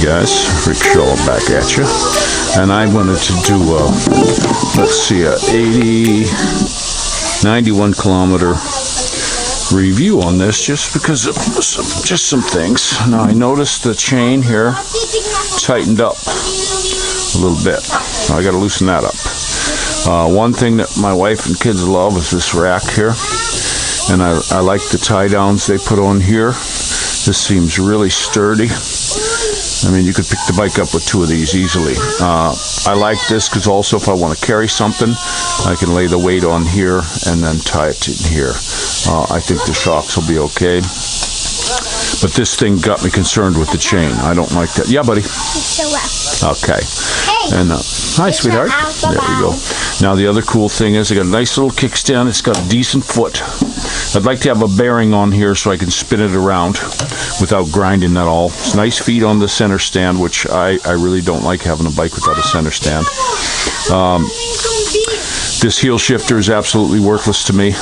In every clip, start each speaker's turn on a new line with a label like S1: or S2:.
S1: guys, Rick Shaw back at you, and I wanted to do let's see, a 91 kilometer review on this, just because of just some things. Now I noticed the chain here tightened up a little bit. I got to loosen that up. One thing that my wife and kids love is this rack here, and I like the tie downs they put on here. This seems really sturdy. I mean, you could pick the bike up with two of these easily. I like this because also if I want to carry something, I can lay the weight on here and then tie it in here. I think the shocks will be okay. But this thing got me concerned with the chain. I don't like that. Yeah, buddy. Okay. And hi, sweetheart. There we go. Now the other cool thing is I got a nice little kickstand. It's got a decent foot. I'd like to have a bearing on here so I can spin it around without grinding at all. It's nice feet on the center stand, which I really don't like having a bike without a center stand. This heel shifter is absolutely worthless to me.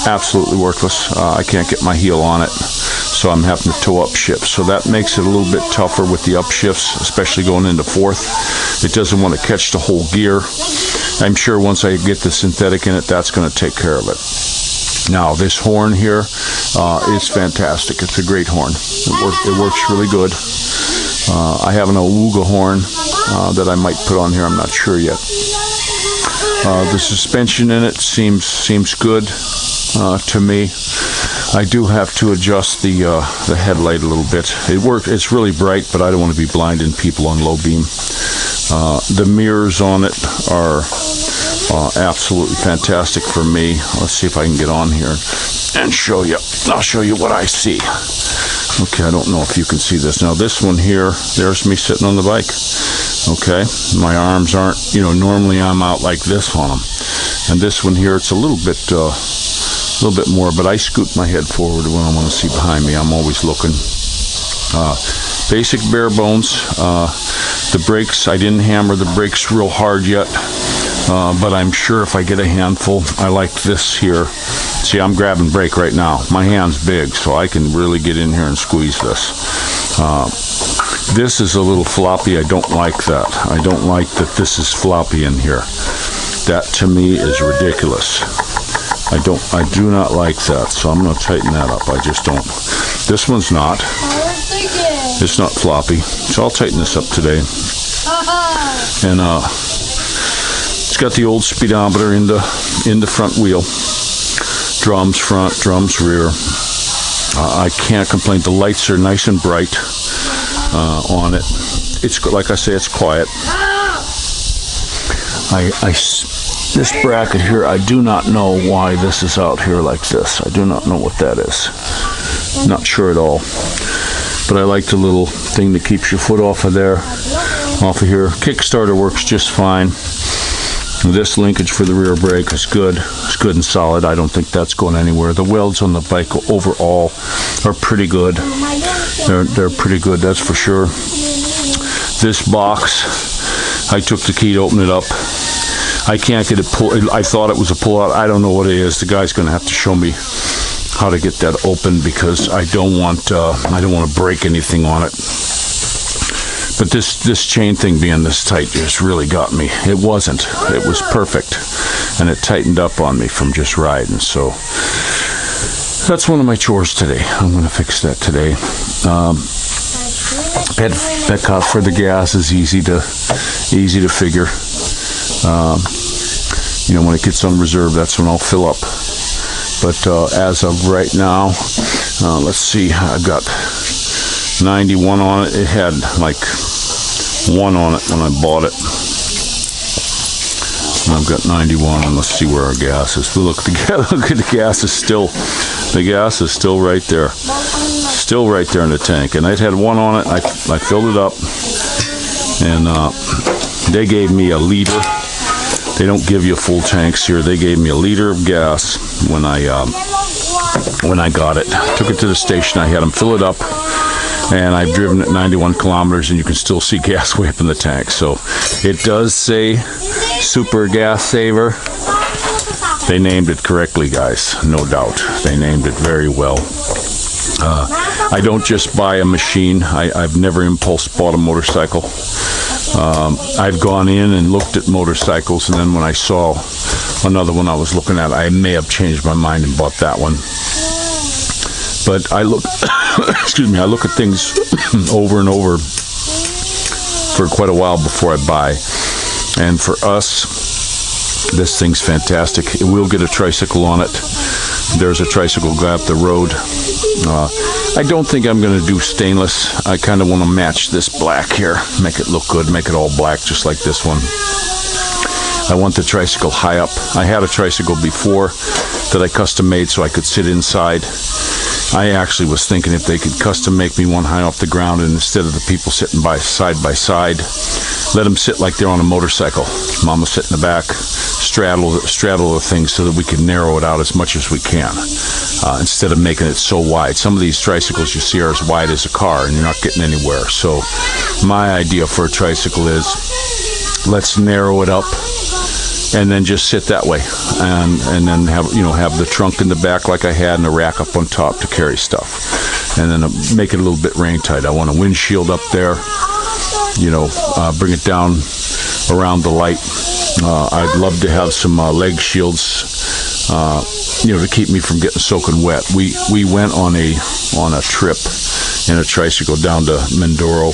S1: Absolutely worthless. I can't get my heel on it, so I'm having to toe upshift. So that makes it a little bit tougher with the upshifts, especially going into fourth. It doesn't want to catch the whole gear. I'm sure once I get the synthetic in it, that's going to take care of it. Now, this horn here is fantastic. It's a great horn. It works really good. I have an Awuga horn that I might put on here. I'm not sure yet. The suspension in it seems good to me. I do have to adjust the headlight a little bit. It's really bright, but I don't want to be blinding people on low beam. The mirrors on it are absolutely fantastic for me. Let's see if I can get on here and show you. I'll show you what I see. Okay, I don't know if you can see this. Now this one here, there's me sitting on the bike. Okay, my arms aren't, normally I'm out like this on them. And this one here, it's a little bit more, but I scoot my head forward when I want to see behind me. I'm always looking. Basic bare bones. The brakes, I didn't hammer the brakes real hard yet. But I'm sure if I get a handful, I like this here. See, I'm grabbing brake right now. My hand's big, so I can really get in here and squeeze this. This is a little floppy. I don't like that. I don't like that this is floppy in here. That to me is ridiculous. I do not like that, so I'm going to tighten that up. I just don't. This one's not. It's not floppy, so I'll tighten this up today. And it's got the old speedometer in the front wheel. Drums front, drums rear. I can't complain. The lights are nice and bright on it. It's like I say, it's quiet. This bracket here, I do not know why this is out here like this. I do not know what that is. Not sure at all. But I like the little thing that keeps your foot off of there, off of here. Kickstarter works just fine. This linkage for the rear brake is good. It's good and solid. I don't think that's going anywhere. The welds on the bike overall are pretty good. They're pretty good, that's for sure. This box, I took the key to open it up. I can't get it pulled. I thought it was a pull out. I don't know what it is. The guy's going to have to show me how to get that open because I don't want to break anything on it. But this chain thing being this tight just really got me. It wasn't. It was perfect. And it tightened up on me from just riding. So that's one of my chores today. I'm going to fix that today. Petcock for the gas is easy to figure. When it gets on reserve, that's when I'll fill up. But as of right now, let's see, I've got 91 on it. It had like 1 on it when I bought it. And I've got 91 on. Let's see where our gas is. Look, the gas is still right there. Still right there in the tank. And it had 1 on it. I filled it up. And they gave me a liter. They don't give you full tanks here. They gave me a liter of gas when I got it. Took it to the station. I had them fill it up. And I've driven it 91 kilometers, and you can still see gas way up in the tank. So it does say Super Gas Saver. They named it correctly, guys. No doubt. They named it very well. I don't just buy a machine. I've never impulse bought a motorcycle. I've gone in and looked at motorcycles, and then when I saw another one I was looking at, I may have changed my mind and bought that one. But I look, excuse me, I look at things over and over for quite a while before I buy. And for us, this thing's fantastic. We'll get a tricycle on it. There's a tricycle guy up the road. I don't think I'm going to do stainless. I kind of want to match this black here, make it look good, make it all black just like this one. I want the tricycle high up. I had a tricycle before that I custom made so I could sit inside. I actually was thinking if they could custom make me one high off the ground, and instead of the people sitting by side, let them sit like they're on a motorcycle. Mama sit in the back, straddle the thing so that we can narrow it out as much as we can, instead of making it so wide. Some of these tricycles you see are as wide as a car, and you're not getting anywhere. So my idea for a tricycle is let's narrow it up and then just sit that way, and then have the trunk in the back like I had and a rack up on top to carry stuff, and then make it a little bit rain tight. I want a windshield up there, bring it down around the light. I'd love to have some leg shields, to keep me from getting soaking wet. We went on a trip in a tricycle down to Mindoro,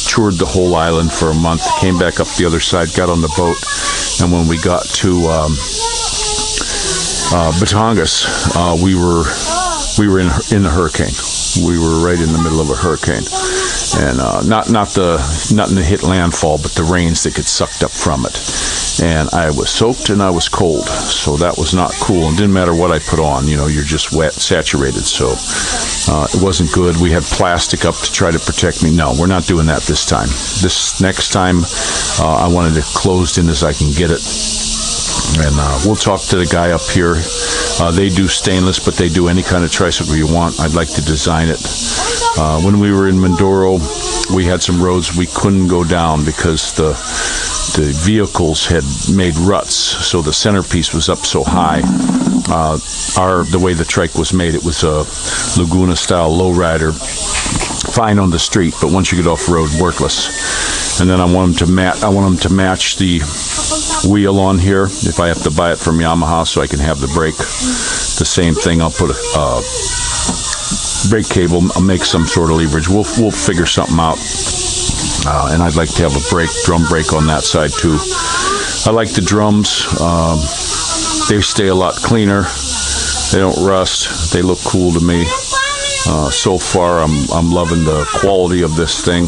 S1: toured the whole island for a month, came back up the other side, got on the boat, and when we got to Batangas, we were in the hurricane. We were right in the middle of a hurricane, and nothing to hit landfall, but the rains that get sucked up from it. And I was soaked and I was cold, so that was not cool. And didn't matter what I put on, you're just wet, saturated. So it wasn't good. We had plastic up to try to protect me. No, we're not doing that this time. This next time, I wanted it closed in as I can get it. And we'll talk to the guy up here. They do stainless, but they do any kind of tricycle you want. I'd like to design it. When we were in Mindoro, we had some roads we couldn't go down because the vehicles had made ruts, so the centerpiece was up so high. The way the trike was made, it was a Laguna style lowrider, fine on the street, but once you get off road, worthless. And then I want them to match the wheel on here. If I have to buy it from Yamaha so I can have the brake, the same thing. I'll put a brake cable. I'll make some sort of leverage. We'll figure something out. And I'd like to have a drum brake on that side too. I like the drums. They stay a lot cleaner. They don't rust. They look cool to me. So far, I'm loving the quality of this thing.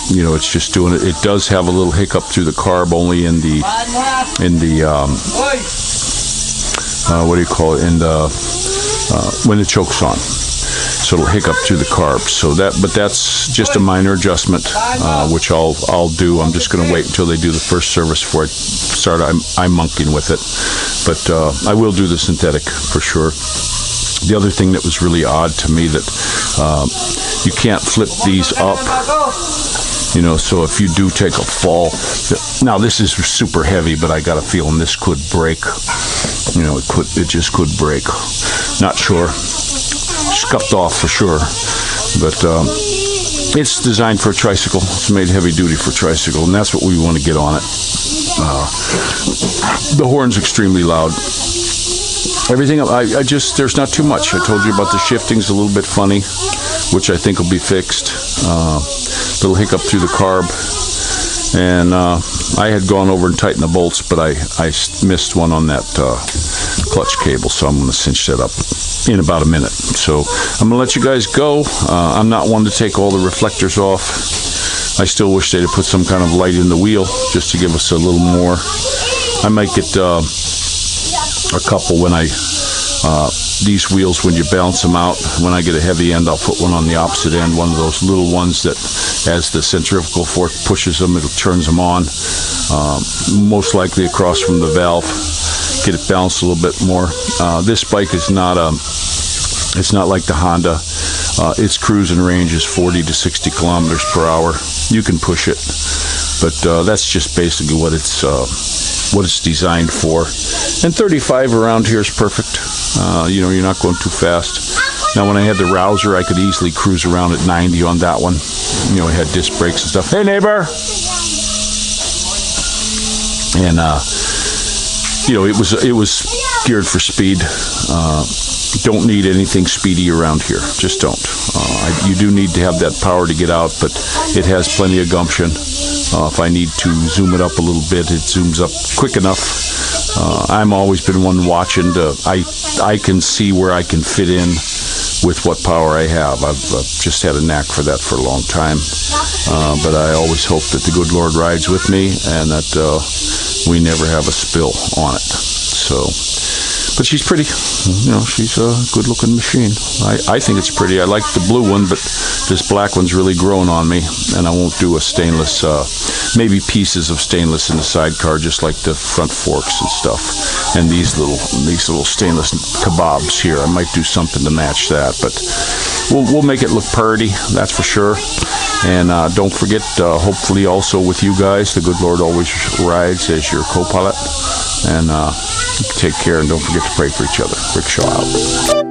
S1: It's just doing it. It does have a little hiccup through the carb, only in the what do you call it? When the choke's on. So it'll hiccup through the carbs. But that's just a minor adjustment, which I'll do. I'm just going to wait until they do the first service before I start. I'm monkeying with it, but I will do the synthetic for sure. The other thing that was really odd to me that you can't flip these up. So if you do take a fall, now this is super heavy, but I got a feeling this could break. It just could break. Not sure. Scuffed off for sure, but it's designed for a tricycle. It's made heavy duty for tricycle, and that's what we want to get on it. The horn's extremely loud. Everything, there's not too much. I told you about the shifting's a little bit funny, which I think will be fixed. Little hiccup through the carb, and I had gone over and tightened the bolts, but I missed one on that clutch cable, so I'm going to cinch that up in about a minute. So I'm going to let you guys go. I'm not one to take all the reflectors off. I still wish they'd have put some kind of light in the wheel just to give us a little more. I might get a couple when these wheels, when you balance them out, when I get a heavy end, I'll put one on the opposite end, one of those little ones that as the centrifugal force pushes them, it turns them on, most likely across from the valve. Get it balanced a little bit more. This bike is not it's not like the Honda. Its cruising range is 40 to 60 kilometers per hour. You can push it, but that's just basically what it's designed for. And 35 around here is perfect. You're not going too fast. Now, when I had the Rouser, I could easily cruise around at 90 on that one. You know, it had disc brakes and stuff. Hey, neighbor! And, you know, it was geared for speed. Don't need anything speedy around here. Just don't. You do need to have that power to get out, but it has plenty of gumption. If I need to zoom it up a little bit, it zooms up quick enough. I'm always been one watching I can see where I can fit in with what power I have. I've just had a knack for that for a long time. But I always hope that the good Lord rides with me and that we never have a spill on it. So, but she's pretty. You know, she's a good-looking machine. I think it's pretty. I like the blue one, but this black one's really growing on me, and I won't do a stainless, maybe pieces of stainless in the sidecar, just like the front forks and stuff. And these little stainless kebabs here, I might do something to match that, but we'll make it look pretty, that's for sure. And don't forget, hopefully also with you guys, the good Lord always rides as your co-pilot. And take care, and don't forget to pray for each other. Rickshaw out.